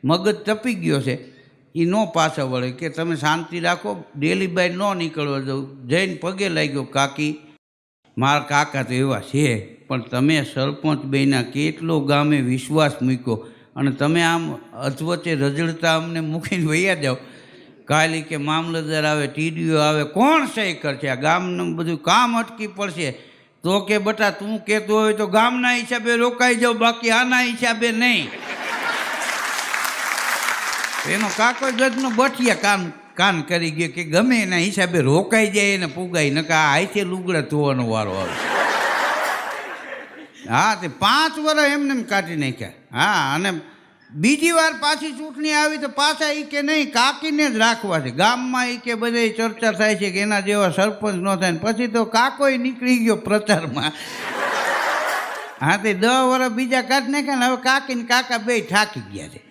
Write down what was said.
મગજ તપી ગયો છે એ ન પાછા વળે કે તમે શાંતિ રાખો, ડેલી બાય ન નીકળવા દઉં. જઈને પગે લાગ્યો, કાકી મારા કાકા તો એવા છે, પણ તમે સરપંચ બન્યા, કેટલો ગામે વિશ્વાસ મૂક્યો અને તમે આમ અધવચ્ચે રજડતા અમને મૂકીને વૈયા જાઓ. કાલે કે મામલતદાર આવે, ટીડીઓ આવે, કોણ સહી કરશે? આ ગામનું બધું કામ અટકી પડશે. તો કે બટા તું કહેતો હોય તો ગામના હિસાબે રોકાઈ જાઓ, બાકી આના હિસાબે નહીં. એનો કાકો ગજનો બઠિયા કાન કરી ગયો કે ગમે એના હિસાબે રોકાઈ જાય એને પુગાઈ, નકા હાથે લુગડા ધોવાનો વારો આવે. હા, તે 5 વર્ષ એમને કાઢી નાખ્યા. હા, અને બીજી વાર પાછી ચૂંટણી આવી તો પાછા એ કે નહીં, કાકીને જ રાખવા છે. ગામમાં એ કે બધે ચર્ચા થાય છે કે એના જેવા સરપંચ ન થાય. પછી તો કાકોય નીકળી ગયો પ્રચારમાં. હા, તે 10 વર્ષ બીજા કાઢી નાખ્યા ને હવે કાકી ને કાકા બે થાકી ગયા છે.